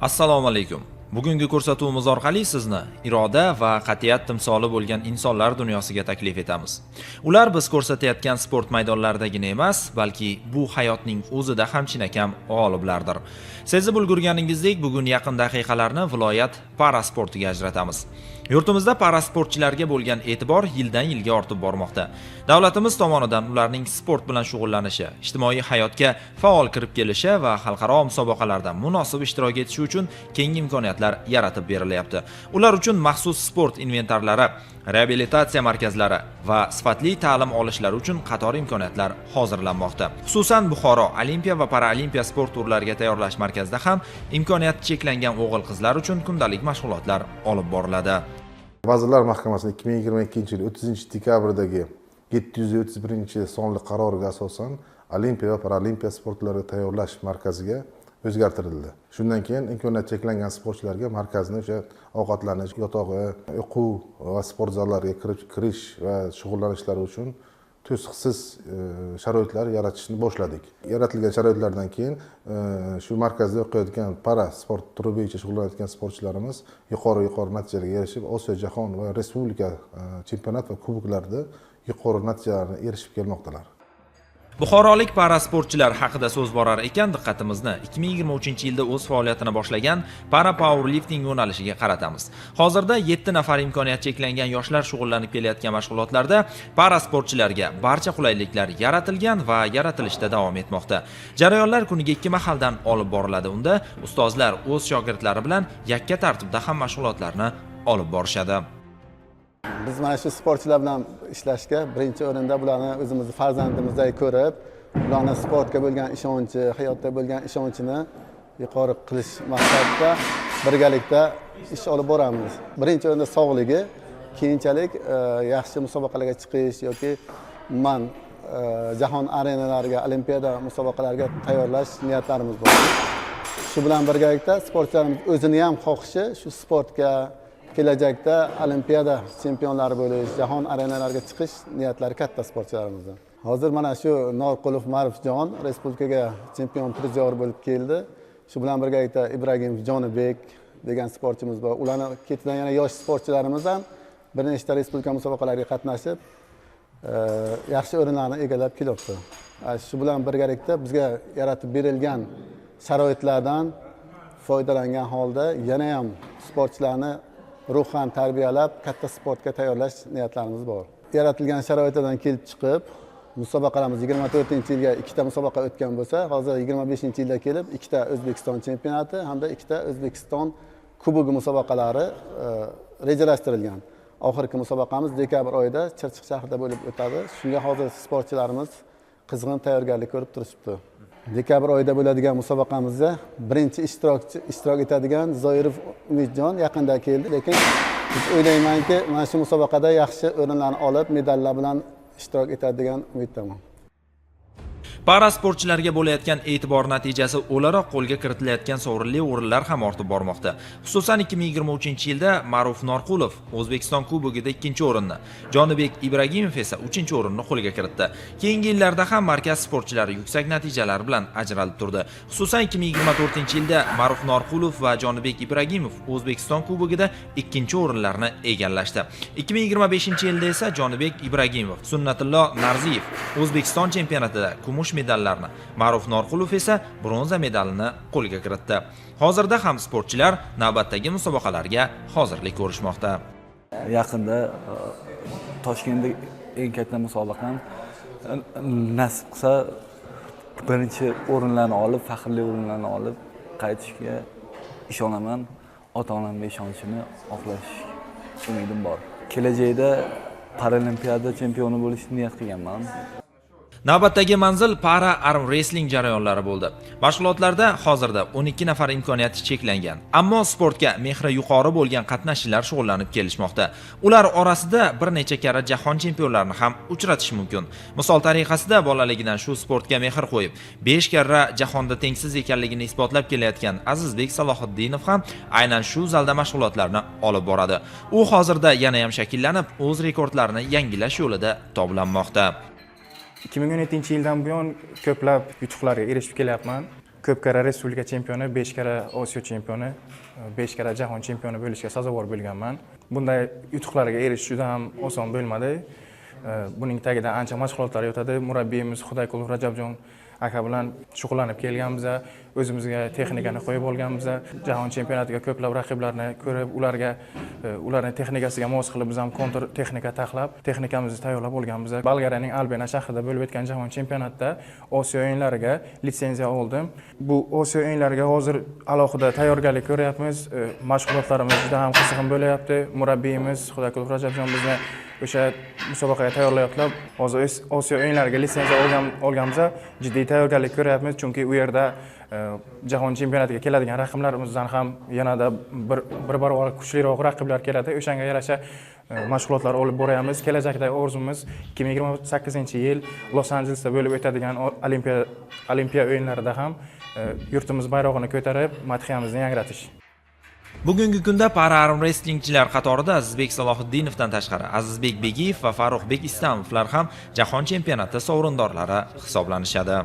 Assalomu alaykum. Bugungi ko'rsatuvimiz orqali sizni iroda va qat'iyat timsoli bo'lgan insonlar dunyosiga taklif etamiz. Ular biz ko'rsatayotgan sport maydonlaridagina emas, balki bu hayotning o'zida ham chinakam g'oliblardir. Sezib ulgurganingizdek, bugun yaqin daqiqalarni viloyat parasportiga ajratamiz. Yurtimizda parasportchilarga bo'lgan e'tibor yildan-yilga ortib bormoqda. Davlatimiz tomonidan ularning sport bilan shug'ullanishi, ijtimoiy hayotga faol kirib kelishi va xalqaro musobaqalarda munosib ishtirok etishi uchun keng imkoniyatlar yaratib berilyapti. Ular uchun maxsus sport inventarlari, reabilitatsiya markazlari va sifatli ta'lim olishlari uchun qator imkoniyatlar hozirlanmoqda. Xususan Buxoro Olimpiya va Paralimpiya sport turlariga tayyorlash markazida ham imkoniyati cheklangan o'g'il-qizlar uchun kundalik mashg'ulotlar olib boriladi. Vazirlar Mahkamasining 2022 yil 30-dekabrdagi 731 sonli qaroriga asosan Olimpiya va Paralimpiya sportlariga tayyorlash markaziga o'zgartirildi. Shundan keyin imkoniyati cheklangan sportchilarga markazning o'sha ovqatlanish, yotog'i, o'quv va sport zallariga kirish va shug'ullanishlari uchun to'siqsiz sharoitlar yaratishni boshladik. Yaratilgan sharoitlardan keyin shu markazda o'qiyotgan para sport turi bo'yicha shug'ullanayotgan sportchilarimiz yuqori natijalarga erishib, Osiyo, jahon va respublika chempionat va kuboklarda yuqori natijalarga erishib kelmoqdalar. Buxorolik parasportchilar haqida so'z borar ekan, diqqatimizni 2023-yilda o'z faoliyatini boshlagan para powerlifting yo'nalishiga qaratamiz. Hozirda 7 nafar imkoniyati cheklangan yoshlar shug'ullanib kelayotgan mashg'ulotlarda parasportchilarga barcha qulayliklar yaratilgan va yaratilishda davom etmoqda. Jarayonlar kuniga 2 mahaldan olib boriladi. Unda ustozlar o'z shogirdlari bilan yakka tartibda ham mashg'ulotlarni olib borishadi. Biz mana shu sportchilar bilan ishlashga birinchi o'rinda bularni o'zimizni farzandimizdek ko'rib, ularning sportga bo'lgan ishonchi, hayotga bo'lgan ishonchini yuqori qilish maqsadida birgalikda ish olib boramiz. Birinchi o'rinda sog'ligi, keyinchalik yaxshi musobaqalarga chiqish yoki umuman jahon arenalariga, olimpiada musobaqalariga tayyorlash niyatlarimiz bor. Shu bilan birgalikda sportchilarimiz o'zini ham xohishi shu sportga kelajakda olimpiada chempionlari bo'lish, jahon arenalariga chiqish niyatlari katta sportchilarimizdan. Hozir mana shu Norqulov Marifjon respublikaga chempion prizyor bo'lib keldi. Shu bilan birgalikda Ibragimov Jonibek degan sportchimiz bor. Ularning ketidan yana yosh sportchilarimiz ham bir nechta respublika musobaqalariga qatnashib, yaxshi o'rinlarni egallab kelyapti. Shu bilan birgalikda bizga yaratib berilgan sharoitlardan foydalangan holda yana ham sportchilarni ruhan tarbiyalab, katta sportga tayyorlash niyatlarimiz bor. Yaratilgan sharoitlardan kelib chiqib, musobaqalarimiz 24-yilga 2 ta musobaqa o'tgan bo'lsa, hozir 25-yilda kelib 2 ta O'zbekiston chempionati hamda 2 ta O'zbekiston kubogi musobaqalari rejalashtirilgan. Oxirgi musobaqamiz dekabr oyida Chirchiq shahrida bo'lib o'tadi. Shunga hozir sportchilarimiz qizg'in tayyorgarlik ko'rib turishibdi. Dekabr oyida bo'ladigan musobaqamizda birinchi ishtirok etadigan Zoirov Umidjon yaqinda keldi, lekin biz o'ylaymanki, mana shu musobaqada yaxshi o'rinlarni olib, medallar bilan ishtirok etadi degan umiddaman. Parasportchilarga bo'layotgan e'tibor natijasi o'laroq qo'lga kiritilayotgan sovrinli o'rinlar ham ortib bormoqda. Xususan 2023-yilda Ma'ruf Norqulov O'zbekiston kubogida 2-o'rinni, Jonibek Ibragimov esa 3-o'rinni qo'lga kiritdi. Keyingi yillarda ham markaz sportchilari yuksak natijalar bilan ajralib turdi. Xususan 2024-yilda Ma'ruf Norqulov va Jonibek Ibragimov O'zbekiston kubogida 2-o'rinlarni egallashdi. 2025-yilda esa Jonibek Ibragimov, Sunnatullo Narziyev O'zbekiston chempionatida kumush medallarni, Ma'ruf Norqulov esa bronza medalini qo'lga kiritdi. Hozirda ham sportchilar navbatdagi musobaqalarga hozirlik ko'rishmoqda. Yaqinda Toshkentda eng katta musobaqam nasib qilsa birinchi o'rinlarni olib, faxrli o'rinlarni olib qaytishga ishonaman. Ota-onamga ishonchini oqlash umidim bor. Kelajakda Paralimpiada chempioni bo'lishni niyat qilganman. Navbatdagi manzil para arm wrestling jarayonlari bo'ldi. Mashg'ulotlarda hozirda 12 nafar imkoniyati cheklangan, ammo sportga mehri yuqori bo'lgan qatnashchilar shug'ullanib kelishmoqda. Ular orasida bir necha karra jahon chempionlarini ham uchratish mumkin. Misol tariqasida bolaligidan shu sportga mehr qo'yib, 5 karra jahonda tengsiz ekanligini isbotlab kelayotgan Azizbek Salohiddinov ham aynan shu zalda mashg'ulotlarni olib boradi. U hozirda yana ham shakllanib, o'z rekordlarini yangilash yo'lida toblanmoqda. 2017-yildan buyon ko'plab yutuqlarga erishib kelyapman. ko'p karra respublika chempioni, 5 karra Osiyo chempioni, 5 karra jahon chempioni bo'lishga sazovor bo'lganman. Bunday yutuqlarga erishish juda ham oson bo'lmadi. Buning tagida ancha mashg'ulotlar yotadi. Murabbiyimiz Xudoyqulov Rajabjon aka bilan shug'ullanib kelganmiz, o'zimizga texnikani qo'yib olganmiz. Jahon chempionatiga ko'plab raqiblarni ko'rib, ularning texnikasiga mos qilib biz ham kontur texnika taxlab, texnikamizni tayyorlab olganmiz. Bolgariyaning Albena shahrida bo'lib o'tgan jahon chempionatida Osiyo o'yinlariga litsenziya oldim. Bu Osiyo o'yinlariga hozir alohida tayyorgarlik ko'ryapmiz. Mashg'ulotlarimiz juda ham qizg'in bo'layapti. Murabbiyimiz Xudoyqulov Rajabjon bizni o'sha musobaqaga tayyorlayotib, hozir Osiyo o'yinlariga litsenziya olganmiz. Jiddiy tayyorgarlik ko'ryapmiz, chunki u yerda jahon chempionatiga keladigan raqiblarimizdan ham yanada bir barobar kuchliroq raqiblar keladi. O'shanga yarasha mashg'ulotlar olib boramiz. Kelajakda orzumuz 2028-yil Los-Anjelesda bo'lib o'tadigan Olimpiya o'yinlarida ham yurtimiz bayrog'ini ko'tarib, madhiyamizni yangratish. Bugungi kunda para-arm wrestlingchilar qatorida Azizbek Salohiddinovdan tashqari Azizbek Begiyev va Farruxbek Istamovlar ham jahon chempionati sovrindorlari hisoblanishadi.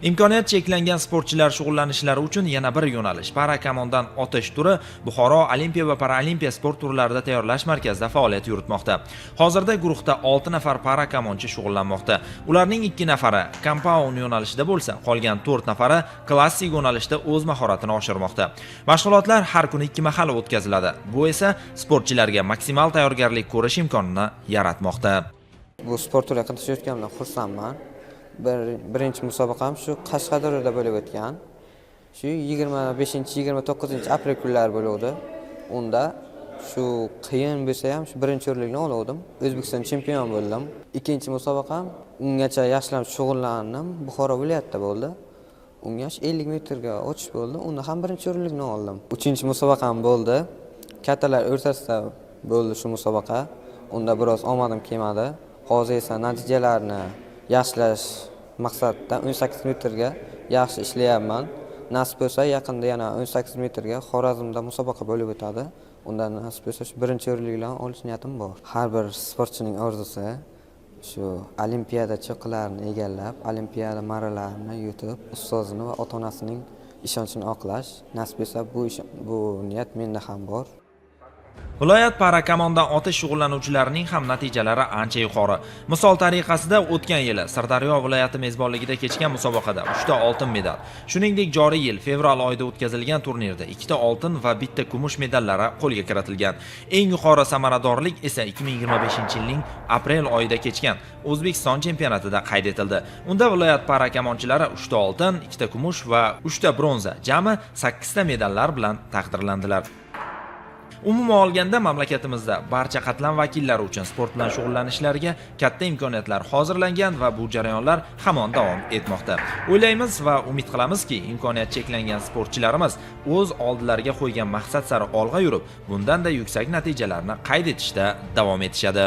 Imkoniyat cheklangan sportchilar shug'ullanishlari uchun yana bir yo'nalish para-kamondan otish turi Buxoro Olimpiya va Paralimpiya sport turlarida tayyorlash markazida faoliyat yuritmoqda. Hozirda guruhda 6 nafar para-kamonchi shug'ullanmoqda. Ularning 2 nafari compound yo'nalishida bo'lsa, qolgan 4 nafari klassik yo'nalishda o'z mahoratini oshirmoqda. Mashg'ulotlar har kuni 2 mahal o'tkaziladi. Bu esa sportchilarga maksimal tayyorgarlik ko'rish imkonini yaratmoqda. Bu sport turiga qatnashayotganimdan xursandman. Birinchi musobaqam shu Qashqadaryoda bo'lib o'tgan. Shu 25-29 aprel kunlari bo'ldi. Unda shu qiyin bo'lsa ham shu birinchi o'rinlikni oldim. O'zbekiston chempion bo'ldim. Ikkinchi musobaqam ungacha yaxshilab shug'ullandim. Buxoro viloyatida bo'ldi. Unga 50 metrga ochish bo'ldi. Unda ham birinchi o'rinlikni oldim. Uchinchi musobaqam bo'ldi. Kattalar o'rtasida bo'ldi shu musobaqa. Unda biroz omadim kelmadi. Hozir esa natijalarni yaxshilash maqsadida 18 metrga yaxshi ishlayapman. Nasib bo'lsa, yaqinda yana 18 metrga Xorazmda musobaqa bo'lib o'tadi. Undan nasib bo'lsa, shu birinchi o'rinliklarni olish niyatim bor. Har bir sportchining orzusi shu Olimpiyada cho'qilarni egallab, Olimpiyada marralarini yutib, ustozini va ota-onasining ishonchini oqlash. Nasib bo'lsa, bu niyat menda ham bor. Viloyat para-kamondan otish shug'ullanuvchilarining ham natijalari ancha yuqori. Misol tariqasida o'tgan yili Sirdaryo viloyati mezbonligida kechgan musobaqada 3 ta oltin medal, shuningdek joriy yil fevral oyida o'tkazilgan turnirda 2 ta oltin va 1 ta kumush medallari qo'lga kiritilgan. Eng yuqori samaradorlik esa 2025-yilning aprel oyida kechgan O'zbekiston chempionatida qayd etildi. Unda viloyat para-kamonchilari 3 ta oltin, 2 ta kumush va 3 ta bronza, jami 8 ta medallar bilan taqdirlandilar. Umuman olganda mamlakatimizda barcha qatlam vakillari uchun sport bilan shug'ullanishlariga katta imkoniyatlar hozirlangan va bu jarayonlar hamon davom etmoqda. O'ylaymiz va umid qilamizki, imkoniyat cheklangan sportchilarimiz o'z oldilariga qo'ygan maqsad sari olg'a yurib, bundan-da yuksak natijalarni qayd etishda davom etishadi.